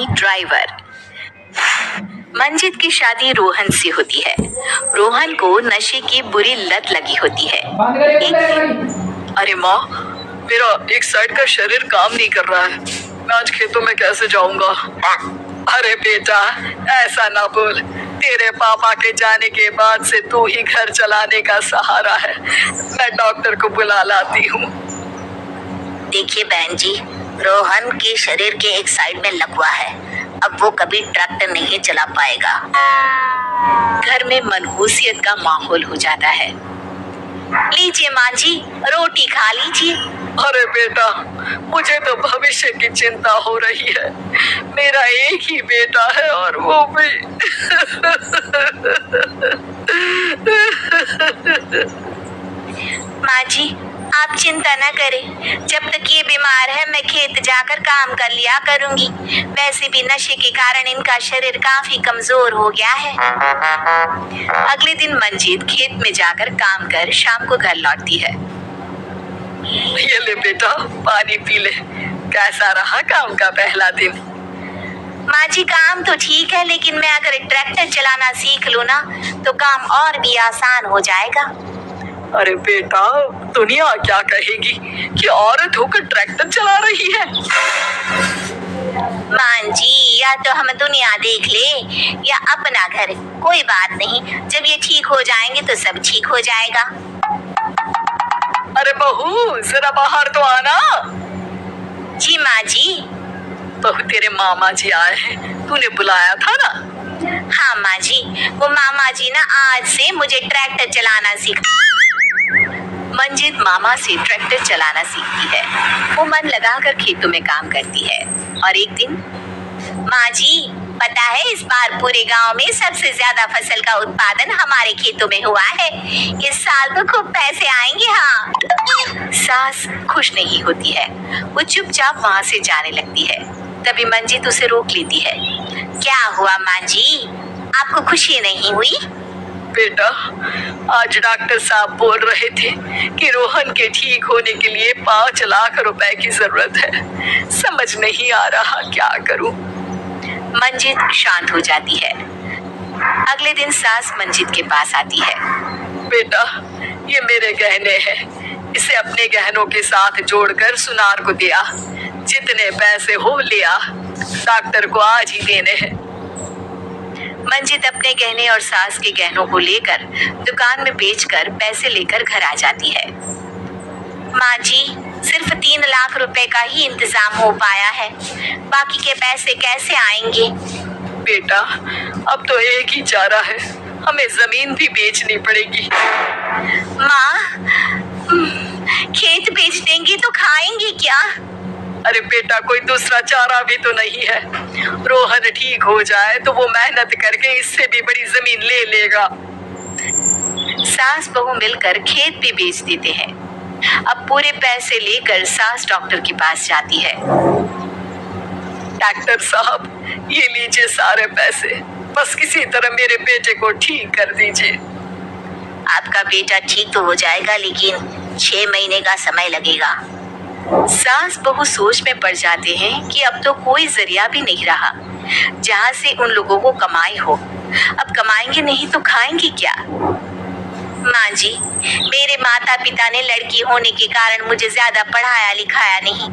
यानी ड्राइवर। मंजित की शादी रोहन से होती है। रोहन को नशे की बुरी लत लगी होती है। अरे माँ, मेरा एक साइड का शरीर काम नहीं कर रहा है। मैं आज खेतों में कैसे जाऊंगा? अरे बेटा, ऐसा ना बोल। तेरे पापा के जाने के बाद से तू ही घर चलाने का सहारा है। मैं डॉक्टर को बुला लाती हूँ। देखिए बहन जी, रोहन के शरीर के एक साइड में लकवा है। अब वो कभी ट्रैक्टर नहीं चला पाएगा। घर में मनहूसियत का माहौल हो जाता है। लीजिए माँ जी, रोटी खा लीजिए। अरे बेटा, मुझे तो भविष्य की चिंता हो रही है। मेरा एक ही बेटा है और वो भी माँ जी, आप चिंता न करें। जब तक ये बीमार है मैं खेत जाकर काम कर लिया करूंगी। वैसे भी नशे के कारण इनका शरीर काफी कमजोर हो गया है। अगले दिन मंजीत खेत में जाकर काम कर शाम को घर लौटती है। ये ले बेटा, पानी पी ले। कैसा रहा काम का पहला दिन? माँ जी, काम तो ठीक है, लेकिन मैं अगर ट्रैक्टर चलाना सीख लूँ ना तो काम और भी आसान हो जाएगा। अरे बेटा, दुनिया क्या कहेगी कि औरत होकर ट्रैक्टर चला रही है? माँ जी, या तो हम दुनिया देख ले या अपना घर, कोई बात नहीं। जब ये ठीक हो जाएंगे तो सब ठीक हो जाएगा। अरे बहू, जरा बाहर तो आना। जी माँ जी। बहू, तेरे मामा जी आए हैं, तूने बुलाया था ना? हाँ माँ जी, वो मामा जी ना आज से मुझे ट्रैक्टर चलाना मंजित मामा से ट्रैक्टर चलाना सीखती है। वो मन लगाकर खेतों में काम करती है। और एक दिन, माँ जी, पता है इस बार पूरे गांव में सबसे ज्यादा फसल का उत्पादन हमारे खेतों में हुआ है। इस साल तो खूब पैसे आएंगे। हाँ। सास खुश नहीं होती है। वो चुपचाप वहाँ से जाने लगती है। तभी मंजित उसे रोक लेती है। क्या हुआ माँ जी, आपको खुशी नहीं हुई? बेटा, आज डॉक्टर साहब बोल रहे थे कि रोहन के ठीक होने के लिए 5 लाख रुपए की जरूरत है। समझ नहीं आ रहा क्या करूं। मंजित शांत हो जाती है। अगले दिन सास मंजित के पास आती है। बेटा, ये मेरे गहने हैं। इसे अपने गहनों के साथ जोड़कर सुनार को दिया। जितने पैसे हो लिया, डॉक्टर को आज ही देने हैं। मंजित अपने गहने और सास के गहनों को लेकर दुकान में बेचकर पैसे लेकर घर आ जाती है। माँ जी, सिर्फ 3 लाख रुपए का ही इंतजाम हो पाया है। बाकी के पैसे कैसे आएंगे? बेटा, अब तो एक ही चारा है, हमें जमीन भी बेचनी पड़ेगी। माँ, खेत बेच देंगी तो खाएंगी क्या? अरे बेटा, कोई दूसरा चारा भी तो नहीं है। रोहन ठीक हो जाए तो वो मेहनत करके इससे भी बड़ी जमीन ले लेगा। सास बहू मिलकर खेत भी बेच देते हैं। अब पूरे पैसे लेकर सास डॉक्टर के पास जाती है। डॉक्टर साहब, ये लीजिए सारे पैसे। बस किसी तरह मेरे बेटे को ठीक कर दीजिए। आपका बेटा ठीक तो हो जाएगा, लेकिन 6 महीने का समय लगेगा। सास बहू सोच में पड़ जाते हैं कि अब तो कोई जरिया भी नहीं रहा जहाँ से उन लोगों को कमाई हो। अब कमाएंगे नहीं तो खाएंगे क्या? माँ जी, मेरे माता पिता ने लड़की होने के कारण मुझे ज्यादा पढ़ाया लिखाया नहीं,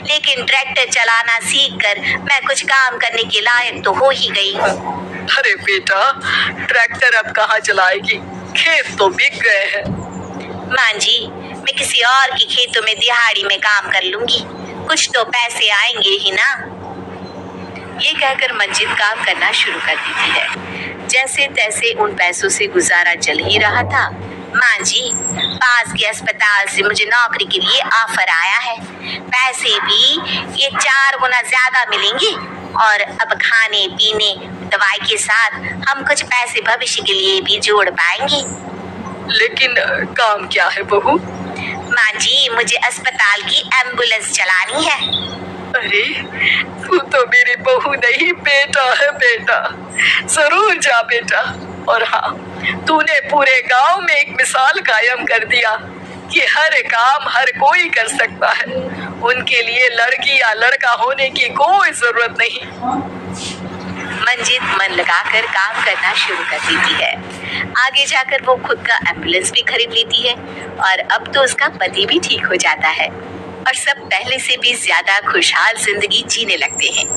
लेकिन ट्रैक्टर चलाना सीखकर मैं कुछ काम करने के लायक तो हो ही गई हूँ। अरे बेटा, ट्रैक्टर अब कहाँ चलाएगी? खेत तो बिक गए हैं। माँ जी, मैं किसी और के खेतों में दिहाड़ी में काम कर लूंगी, कुछ तो पैसे आएंगे ही ना। ये कहकर मंजित काम करना शुरू कर देती है। जैसे तैसे उन पैसों से गुजारा चल ही रहा था। माँ जी, पास के अस्पताल से मुझे नौकरी के लिए ऑफर आया है। पैसे भी ये 4 गुना ज्यादा मिलेंगे और अब खाने पीने दवाई के साथ हम कुछ पैसे भविष्य के लिए भी जोड़ पाएंगे। लेकिन काम क्या है बहू? माँ जी, मुझे अस्पताल की एम्बुलेंस चलानी है। अरे, तू तो मेरी बहू नहीं, बेटा है बेटा। जरूर जा बेटा। और हाँ, तूने पूरे गांव में एक मिसाल कायम कर दिया ये हर काम हर कोई कर सकता है, उनके लिए लड़की या लड़का होने की कोई जरूरत नहीं। मंजित मन लगाकर काम करना शुरू कर देती है। आगे जाकर वो खुद का एम्बुलेंस भी खरीद लेती है और अब तो उसका पति भी ठीक हो जाता है और सब पहले से भी ज्यादा खुशहाल जिंदगी जीने लगते हैं।